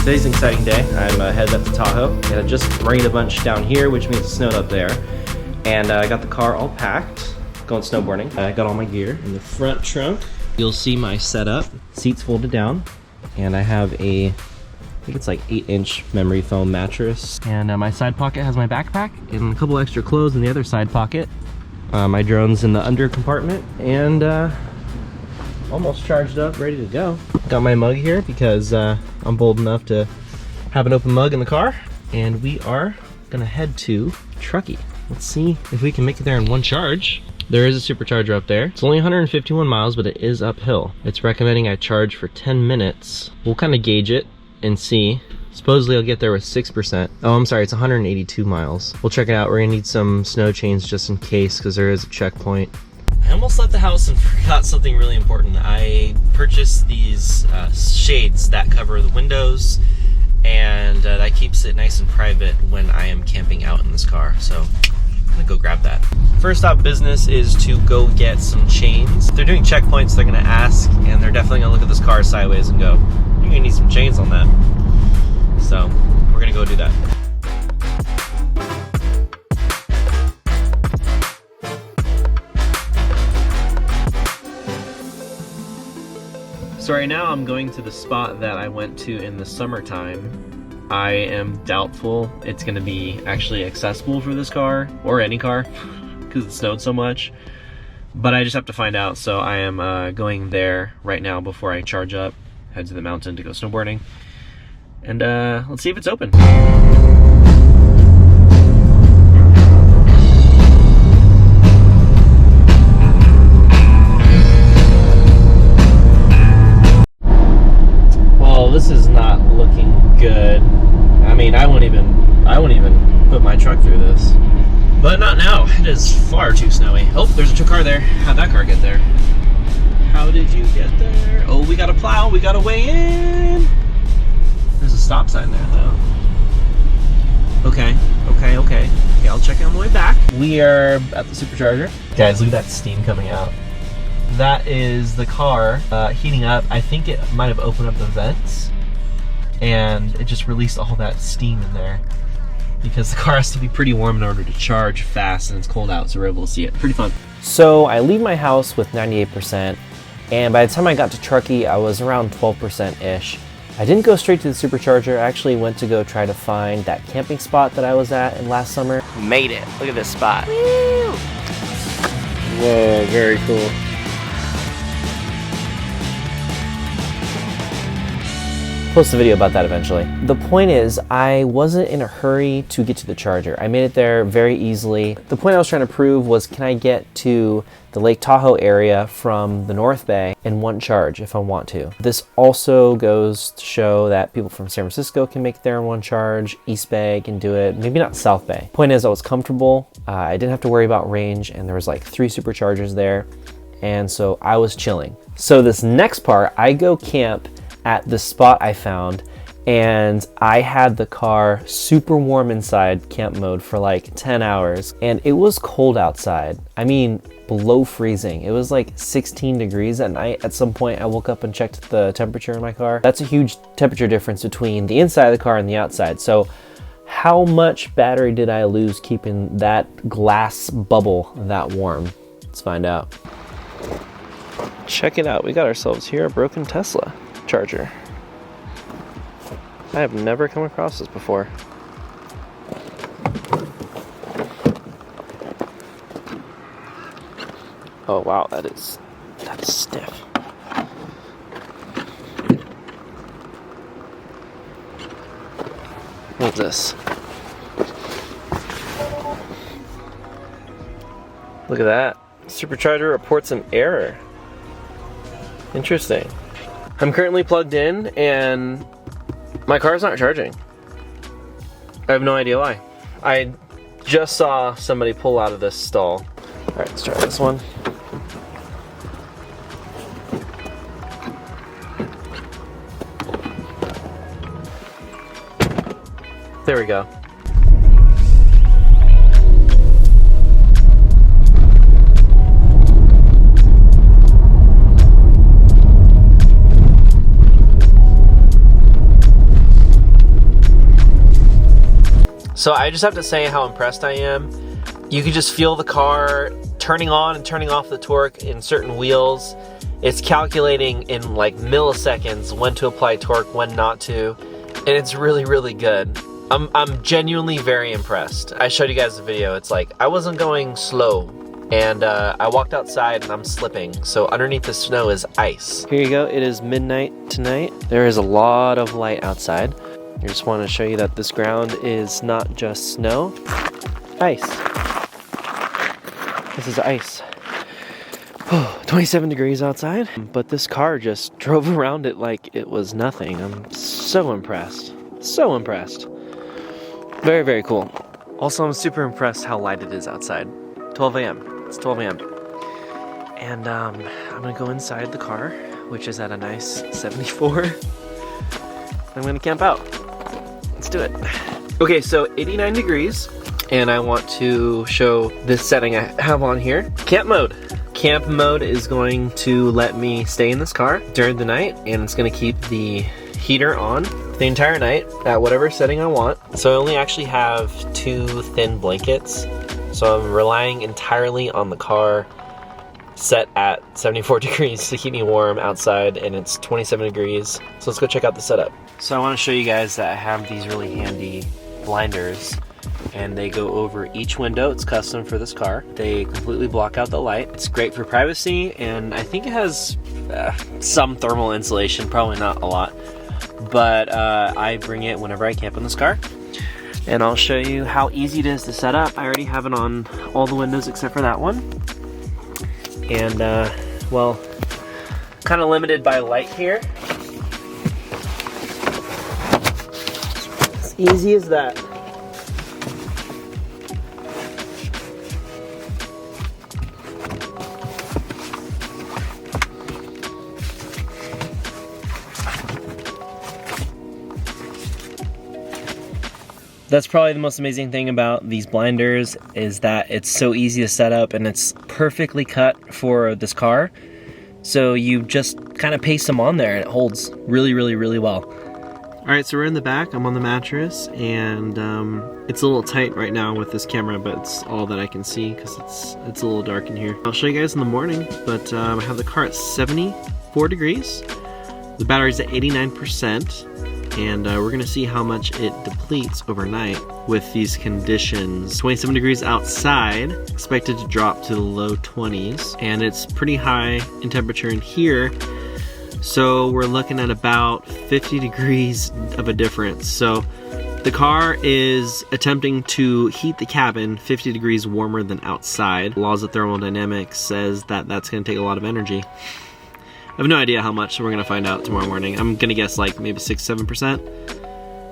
Today's an exciting day. I'm headed up to Tahoe, and it just rained a bunch down here, which means it snowed up there. And I got the car all packed, going snowboarding. I got all my gear in the front trunk. You'll see my setup. Seats folded down, and I have I think it's like 8-inch memory foam mattress. And my side pocket has my backpack and a couple extra clothes in the other side pocket. My drone's in the under compartment, and almost charged up, ready to go. Got my mug here because I'm bold enough to have an open mug in the car. And we are gonna head to Truckee. Let's see if we can make it there in one charge. There is a supercharger up there. It's only 151 miles, but it is uphill. It's recommending I charge for 10 minutes. We'll kind of gauge it and see. Supposedly I'll get there with 6%. Oh, I'm sorry, it's 182 miles. We'll check it out. We're gonna need some snow chains just in case, because there is a checkpoint. I almost left the house and forgot something really important. I purchased these shades that cover the windows, and that keeps it nice and private when I am camping out in this car. So I'm gonna go grab that. First stop business is to go get some chains. If they're doing checkpoints, they're gonna ask, and they're definitely gonna look at this car sideways and go, you're gonna need some chains on that. So we're gonna go do that. So right now I'm going to the spot that I went to in the summertime. I am doubtful it's gonna be actually accessible for this car, or any car, because it snowed so much. But I just have to find out, so I am going there right now before I charge up, head to the mountain to go snowboarding. And let's see if it's open. This is not looking good. I mean, I won't even put my truck through this. But not now. It is far too snowy. Oh, there's a car there. How'd that car get there? How did you get there? Oh, we got to plow. We got to weigh in. There's a stop sign there, though. Okay. Okay, I'll check it on the way back. We are at the supercharger. Guys, look at that steam coming out. That is the car heating up. I think it might have opened up the vents, and it just released all that steam in there, because the car has to be pretty warm in order to charge fast, and it's cold out, so we're able to see it. Pretty fun. So I leave my house with 98%, and by the time I got to Truckee, I was around 12%-ish. I didn't go straight to the supercharger. I actually went to go try to find that camping spot that I was at in last summer. Made it. Look at this spot. Woo! Whoa, very cool. Post a video about that eventually. The point is, I wasn't in a hurry to get to the charger. I made it there very easily. The point I was trying to prove was, can I get to the Lake Tahoe area from the North Bay in one charge if I want to? This also goes to show that people from San Francisco can make it there in one charge. East Bay can do it, maybe not South Bay. Point is, I was comfortable. I didn't have to worry about range, and there was like 3 superchargers there. And so I was chilling. So this next part, I go camp at the spot I found, and I had the car super warm inside camp mode for like 10 hours, and it was cold outside. I mean, below freezing. It was like 16 degrees at night. At some point I woke up and checked the temperature in my car. That's a huge temperature difference between the inside of the car and the outside. So how much battery did I lose keeping that glass bubble that warm? Let's find out. Check it out, we got ourselves here a broken Tesla charger. I have never come across this before. Oh wow, that's stiff. What's this? Look at that. Supercharger reports an error. Interesting. I'm currently plugged in and my car's not charging. I have no idea why. I just saw somebody pull out of this stall. All right, let's try this one. There we go. So I just have to say how impressed I am. You can just feel the car turning on and turning off the torque in certain wheels. It's calculating in like milliseconds when to apply torque, when not to, and it's really, really good. I'm genuinely very impressed. I showed you guys the video. It's like I wasn't going slow, and I walked outside and I'm slipping. So underneath the snow is ice. Here you go. It is midnight tonight. There is a lot of light outside. I just want to show you that this ground is not just snow, ice. This is ice. 27 degrees outside, but this car just drove around it like it was nothing. I'm so impressed. So impressed. Very, very cool. Also, I'm super impressed how light it is outside. 12 a.m. It's 12 a.m. And I'm gonna go inside the car, which is at a nice 74. I'm gonna camp out. Let's do it. Okay, so 89 degrees, and I want to show this setting I have on here. Camp mode. Camp mode is going to let me stay in this car during the night, and it's gonna keep the heater on the entire night at whatever setting I want. So I only actually have 2 thin blankets, so I'm relying entirely on the car set at 74 degrees to keep me warm outside, and it's 27 degrees. So let's go check out the setup. So I want to show you guys that I have these really handy blinders, and they go over each window. It's custom for this car. They completely block out the light. It's great for privacy, and I think it has some thermal insulation, probably not a lot, but I bring it whenever I camp in this car. And I'll show you how easy it is to set up. I already have it on all the windows except for that one. And well, kind of limited by light here. As easy as that. That's probably the most amazing thing about these blinders, is that it's so easy to set up and it's perfectly cut for this car. So you just kind of paste them on there and it holds really, really, really well. All right, so we're in the back. I'm on the mattress, and it's a little tight right now with this camera, but it's all that I can see because it's a little dark in here. I'll show you guys in the morning, but I have the car at 74 degrees. The battery's at 89%. And we're gonna see how much it depletes overnight with these conditions. 27 degrees outside, expected to drop to the low 20s, and it's pretty high in temperature in here. So we're looking at about 50 degrees of a difference. So the car is attempting to heat the cabin 50 degrees warmer than outside. Laws of thermodynamics says that that's gonna take a lot of energy. I have no idea how much, so we're gonna find out tomorrow morning. I'm gonna guess like maybe 6-7%,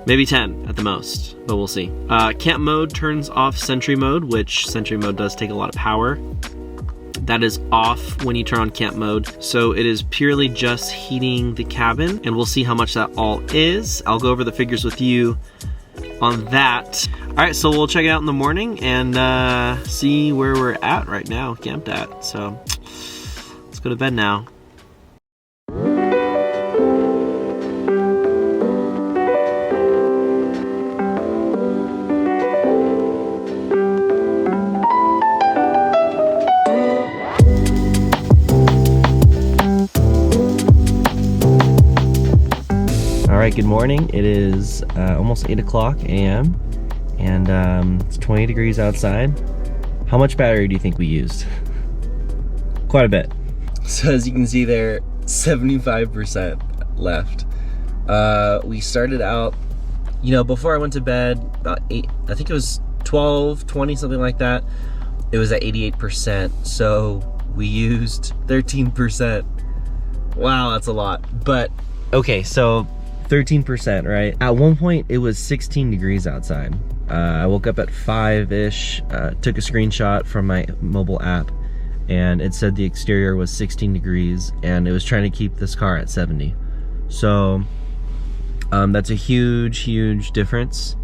maybe 10 at the most, but we'll see. Camp mode turns off Sentry mode, which Sentry mode does take a lot of power. That is off when you turn on camp mode, so it is purely just heating the cabin, and we'll see how much that all is. I'll go over the figures with you on that. All right, so we'll check it out in the morning and see where we're at right now, camped at. So let's go to bed now. Alright, good morning. It is almost 8 o'clock a.m. and it's 20 degrees outside. How much battery do you think we used? Quite a bit. So as you can see there, 75% left. We started out, you know, before I went to bed, about 8, I think it was 12, 20, something like that. It was at 88%, so we used 13%. Wow, that's a lot. But, okay, so 13%, right? At one point, it was 16 degrees outside. I woke up at 5-ish, took a screenshot from my mobile app, and it said the exterior was 16 degrees, and it was trying to keep this car at 70. So, that's a huge, huge difference.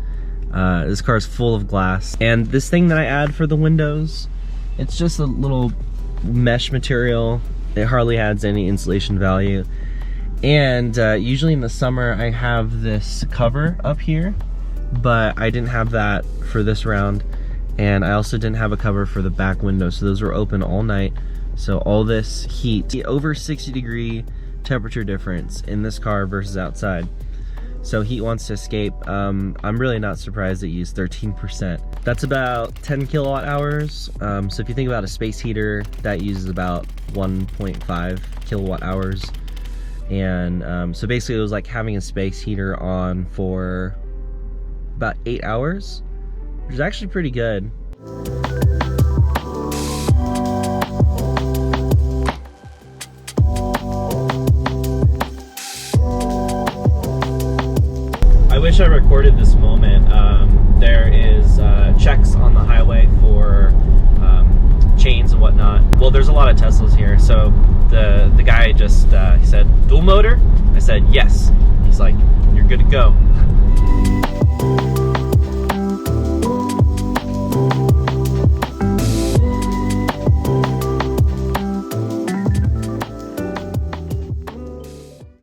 This car is full of glass. And this thing that I add for the windows, it's just a little mesh material. It hardly adds any insulation value. And usually in the summer I have this cover up here but I didn't have that for this round, and I also didn't have a cover for the back window, so those were open all night. So all this heat, over 60-degree temperature difference in this car versus outside. So heat wants to escape. I'm really not surprised it used 13%. That's about 10 kilowatt hours. So if you think about a space heater, that uses about 1.5 kilowatt hours. And so basically it was like having a space heater on for about 8 hours, which is actually pretty good. I wish I recorded this moment. There is checks on the highway for chains and whatnot. Well, there's a lot of Teslas here, so the guy just he said, dual motor? I said, yes. He's like, you're good to go.